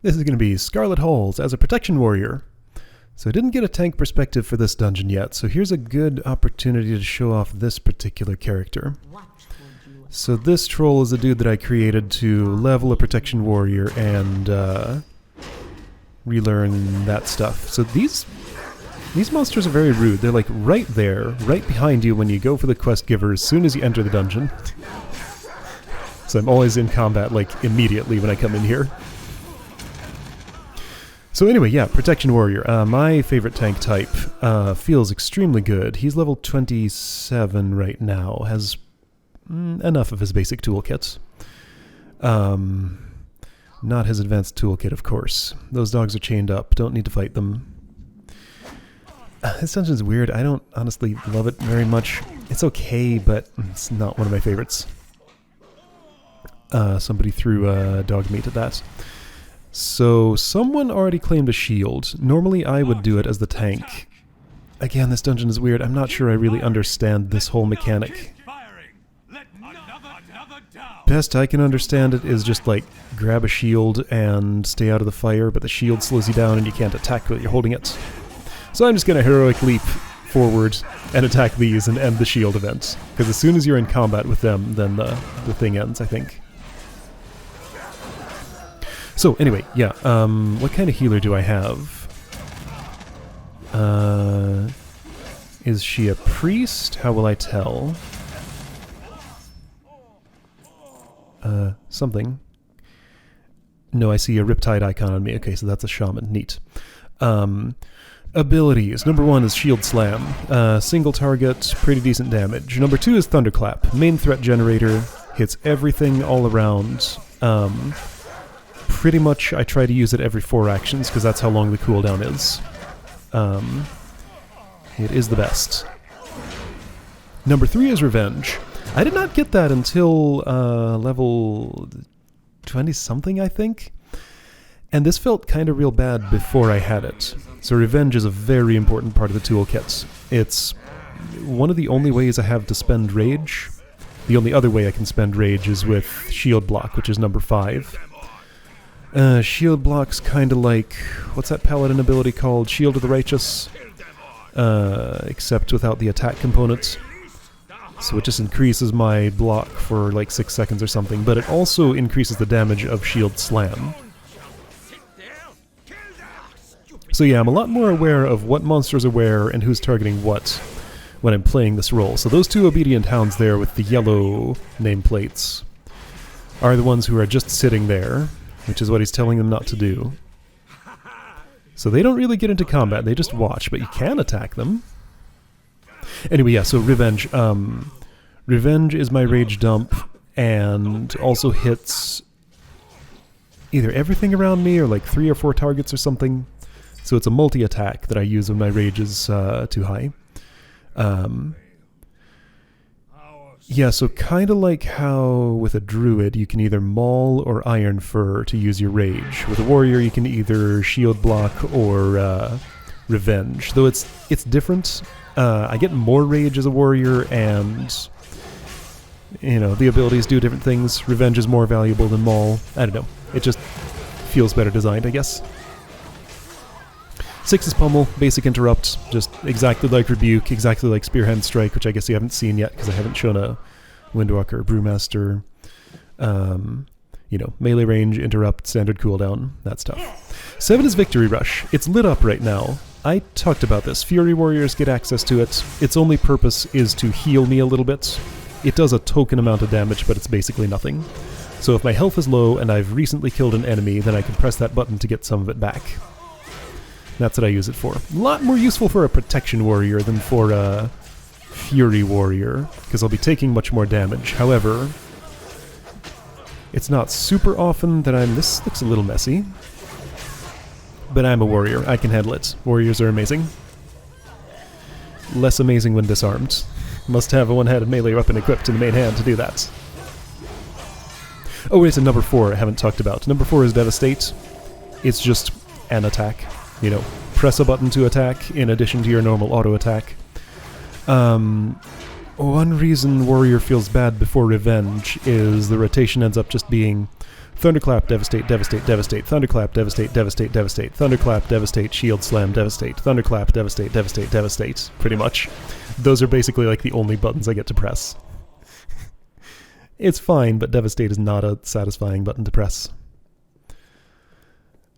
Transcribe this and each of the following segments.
This is going to be Scarlet Halls as a protection warrior. So I didn't get a tank perspective for this dungeon yet, so here's a good opportunity to show off this particular character. So this troll is a dude that I created to level a protection warrior and relearn that stuff. So these monsters are very rude. They're like right there, right behind you when you go for the quest giver as soon as you enter the dungeon. So I'm always in combat like immediately when I come in here. So anyway, yeah, Protection Warrior. My favorite tank type feels extremely good. He's level 27 right now, has enough of his basic toolkits. Not his advanced toolkit, of course. Those dogs are chained up, don't need to fight them. This dungeon's weird. I don't honestly love it very much. It's okay, but it's not one of my favorites. Somebody threw dog meat at that. So, someone already claimed a shield. Normally I would do it as the tank. Again, this dungeon is weird. I'm not sure I really understand this whole mechanic. Best I can understand it is just like, grab a shield and stay out of the fire, but the shield slows you down and you can't attack while you're holding it. So I'm just gonna heroic leap forward and attack these and end the shield event. Because as soon as you're in combat with them, then the thing ends, I think. So, anyway, yeah, what kind of healer do I have? Is she a priest? How will I tell? Something. No, I see a riptide icon on me. Okay, so that's a shaman. Neat. Abilities. Number 1 is Shield Slam. Single target, pretty decent damage. Number 2 is Thunderclap. Main threat generator. Hits everything all around. Pretty much I try to use it every 4 actions, because that's how long the cooldown is. It is the best. Number 3 is Revenge. I did not get that until level 20-something, I think. And this felt kind of real bad before I had it. So Revenge is a very important part of the toolkit. It's one of the only ways I have to spend Rage. The only other way I can spend Rage is with Shield Block, which is number 5. Shield Block's kind of like, what's that paladin ability called? Shield of the Righteous? Except without the attack component. So it just increases my block for like 6 seconds or something, but it also increases the damage of Shield Slam. So yeah, I'm a lot more aware of what monsters are where and who's targeting what when I'm playing this role. So those 2 obedient hounds there with the yellow nameplates are the ones who are just sitting there, which is what he's telling them not to do. So they don't really get into combat, they just watch, but you can attack them. Anyway, yeah, so Revenge. Revenge is my rage dump, and also hits either everything around me, or like 3 or 4 targets or something. So it's a multi-attack that I use when my rage is too high. Yeah, so kind of like how with a druid you can either maul or iron fur to use your rage. With a warrior you can either shield block or revenge. Though it's different. I get more rage as a warrior, and you know, the abilities do different things. Revenge is more valuable than maul. I don't know. It just feels better designed, I guess. 6 is Pummel, basic interrupt, just exactly like Rebuke, exactly like Spearhand Strike, which I guess you haven't seen yet because I haven't shown a Windwalker or Brewmaster. You know, melee range, interrupt, standard cooldown, that stuff. 7 is Victory Rush. It's lit up right now. I talked about this. Fury Warriors get access to it. Its only purpose is to heal me a little bit. It does a token amount of damage, but it's basically nothing. So if my health is low and I've recently killed an enemy, then I can press that button to get some of it back. That's what I use it for. A lot more useful for a Protection Warrior than for a Fury Warrior, because I'll be taking much more damage. However, it's not super often that I'm... This looks a little messy. But I'm a warrior. I can handle it. Warriors are amazing. Less amazing when disarmed. Must have a one-handed melee weapon equipped in the main hand to do that. Oh, it's a number 4 I haven't talked about. Number 4 is Devastate. It's just an attack. You know, press a button to attack in addition to your normal auto attack. One reason Warrior feels bad before Revenge is the rotation ends up just being Thunderclap, devastate, devastate, devastate. Thunderclap, devastate, devastate, devastate. Thunderclap, devastate, shield slam, devastate. Thunderclap, devastate, devastate, devastate. Pretty much. Those are basically like the only buttons I get to press. It's fine, but devastate is not a satisfying button to press.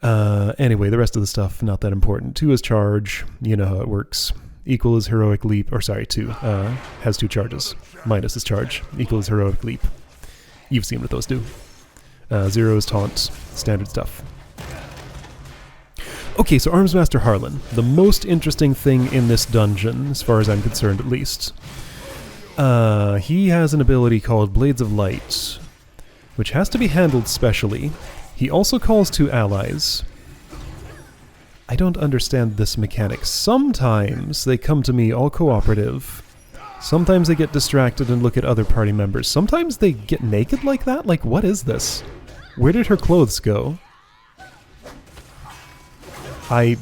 Anyway, the rest of the stuff, not that important. 2 is charge. You know how it works. Equal is heroic leap. Or sorry, 2. Has 2 charges. Minus is charge. Equal is heroic leap. You've seen what those do. 0 is taunt. Standard stuff. Okay, so Armsmaster Harlan. The most interesting thing in this dungeon, as far as I'm concerned at least. He has an ability called Blades of Light, which has to be handled specially. He also calls 2 allies. I don't understand this mechanic. Sometimes they come to me all cooperative. Sometimes they get distracted and look at other party members. Sometimes they get naked like that? Like, what is this? Where did her clothes go? I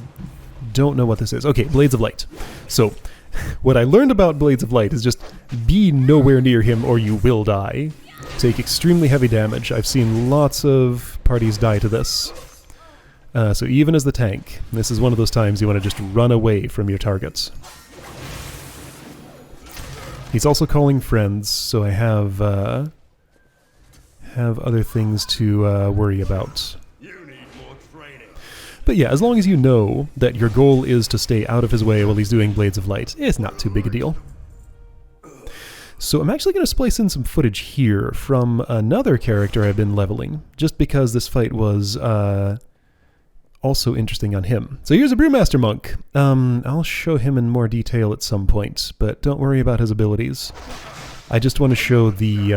don't know what this is. Okay, Blades of Light. So, what I learned about Blades of Light is just be nowhere near him or you will die. Take extremely heavy damage. I've seen lots of parties die to this. So even as the tank, this is one of those times you want to just run away from your targets. He's also calling friends, so I have other things to worry about. But yeah, as long as you know that your goal is to stay out of his way while he's doing Blades of Light, it's not too big a deal. So I'm actually going to splice in some footage here from another character I've been leveling, just because this fight was also interesting on him. So here's a Brewmaster monk. I'll show him in more detail at some point, but don't worry about his abilities. I just want to show the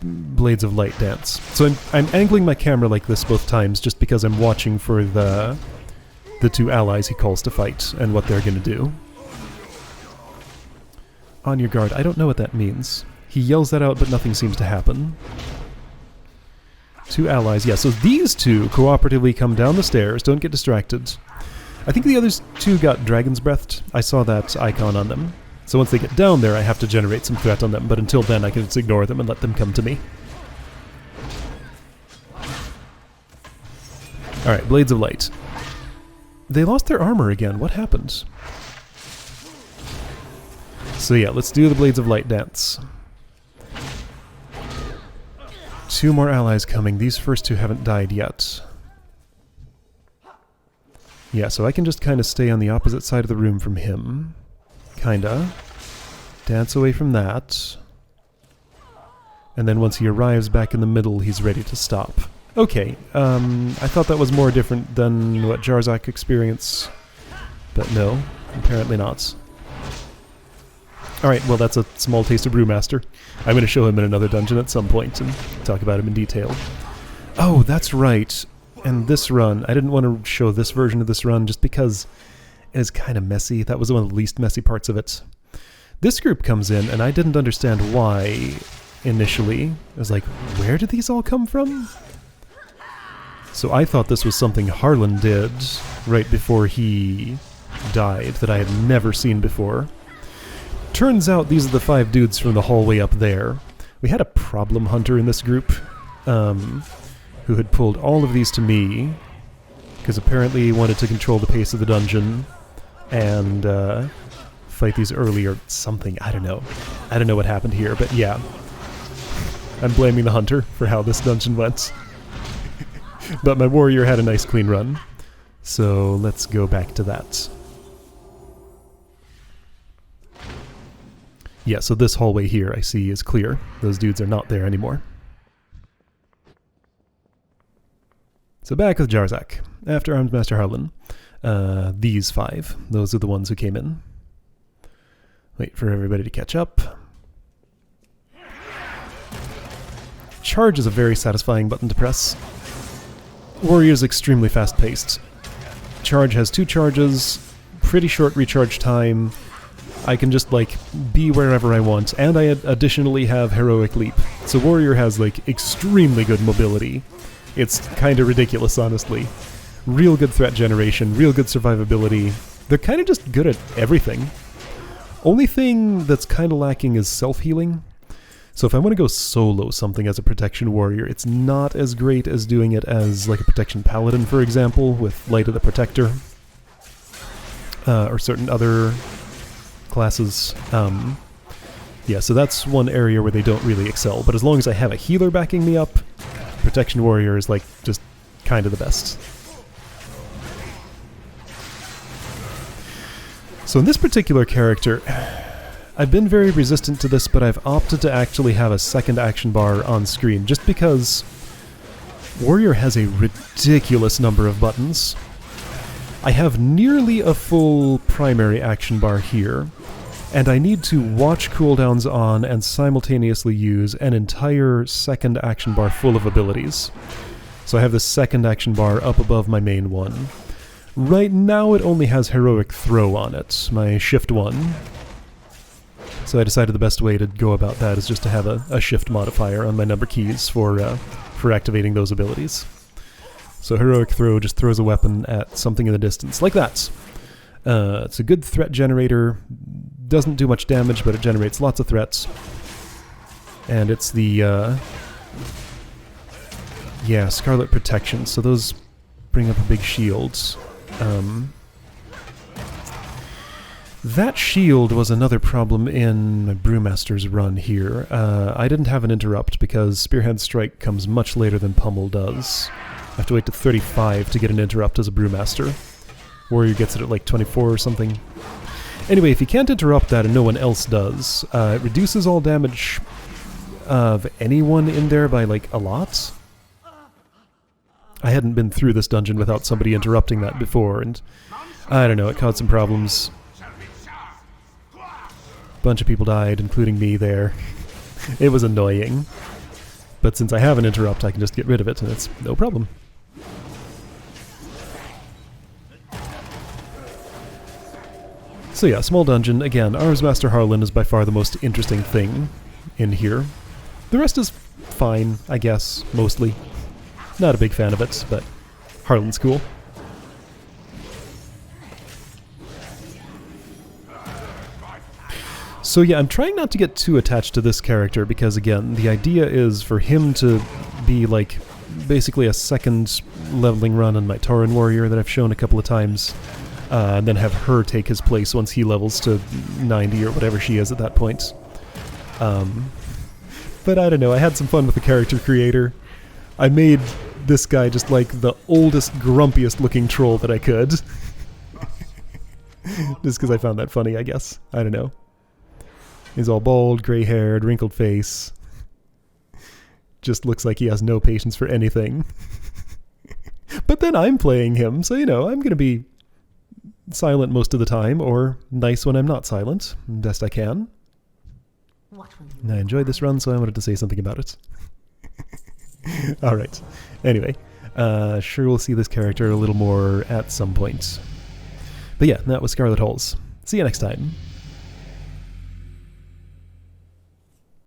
Blades of Light dance. So I'm angling my camera like this both times just because I'm watching for the 2 allies he calls to fight and what they're going to do. On your guard. I don't know what that means. He yells that out, but nothing seems to happen. 2 allies. Yeah, so these 2 cooperatively come down the stairs. Don't get distracted. I think the others 2 got Dragon's Breathed. I saw that icon on them. So once they get down there, I have to generate some threat on them, but until then I can just ignore them and let them come to me. Alright, Blades of Light. They lost their armor again. What happened? So yeah, let's do the Blades of Light dance. 2 more allies coming. These first 2 haven't died yet. Yeah, so I can just kind of stay on the opposite side of the room from him. Kinda. Dance away from that. And then once he arrives back in the middle, he's ready to stop. Okay, I thought that was more different than what Jarzak experienced, but no, apparently not. Alright, well that's a small taste of Brewmaster. I'm going to show him in another dungeon at some point and talk about him in detail. Oh, that's right. And this run, I didn't want to show this version of this run just because it is kind of messy. That was one of the least messy parts of it. This group comes in, and I didn't understand why initially. I was like, where did these all come from? So I thought this was something Harlan did right before he died that I had never seen before. Turns out these are the 5 dudes from the hallway up there. We had a problem hunter in this group who had pulled all of these to me because apparently he wanted to control the pace of the dungeon and fight these early or something. I don't know. I don't know what happened here, but yeah. I'm blaming the hunter for how this dungeon went. But my warrior had a nice clean run. So let's go back to that. Yeah, so this hallway here I see is clear. Those dudes are not there anymore. So back with Jarzak. After Armsmaster Harlan. These 5. Those are the ones who came in. Wait for everybody to catch up. Charge is a very satisfying button to press. Warrior is extremely fast-paced. Charge has 2 charges, pretty short recharge time. I can just, like, be wherever I want, and I additionally have Heroic Leap. So Warrior has, like, extremely good mobility. It's kind of ridiculous, honestly. Real good threat generation, real good survivability. They're kind of just good at everything. Only thing that's kind of lacking is self-healing. So if I want to go solo something as a protection warrior, it's not as great as doing it as like a protection paladin, for example, with Light of the Protector, or certain other classes. Yeah, so that's one area where they don't really excel. But as long as I have a healer backing me up, protection warrior is like just kind of the best. So in this particular character, I've been very resistant to this, but I've opted to actually have a second action bar on screen, just because Warrior has a ridiculous number of buttons. I have nearly a full primary action bar here, and I need to watch cooldowns on and simultaneously use an entire second action bar full of abilities. So I have this second action bar up above my main one. Right now it only has Heroic Throw on it, my shift one. So I decided the best way to go about that is just to have a shift modifier on my number keys for activating those abilities. So Heroic Throw just throws a weapon at something in the distance, like that. It's a good threat generator, doesn't do much damage, but it generates lots of threats. And it's the, yeah, Scarlet Protection, so those bring up a big shield. That shield was another problem in my Brewmaster's run here. I didn't have an interrupt because Spearhead Strike comes much later than Pummel does. I have to wait to 35 to get an interrupt as a Brewmaster. Warrior gets it at like 24 or something. Anyway, if you can't interrupt that and no one else does, it reduces all damage of anyone in there by like a lot. I hadn't been through this dungeon without somebody interrupting that before, and I don't know, it caused some problems. Bunch of people died, including me there. It was annoying. But since I have an interrupt, I can just get rid of it, and it's no problem. So yeah, small dungeon. Again, Armsmaster Harlan is by far the most interesting thing in here. The rest is fine, I guess, mostly. Not a big fan of it, but Harlan's cool. So yeah, I'm trying not to get too attached to this character because, again, the idea is for him to be like basically a second leveling run on my Tauren Warrior that I've shown a couple of times, and then have her take his place once he levels to 90 or whatever she is at that point. But I don't know, I had some fun with the character creator. I made this guy just like the oldest, grumpiest looking troll that I could. Just because I found that funny, I guess. I don't know. He's all bald, gray-haired, wrinkled face. Just looks like he has no patience for anything. But then I'm playing him, so you know, I'm gonna be silent most of the time, or nice when I'm not silent, best I can. And I enjoyed this run, so I wanted to say something about it. Alright. Anyway, sure we'll see this character a little more at some point. But yeah, that was Scarlet Halls. See you next time.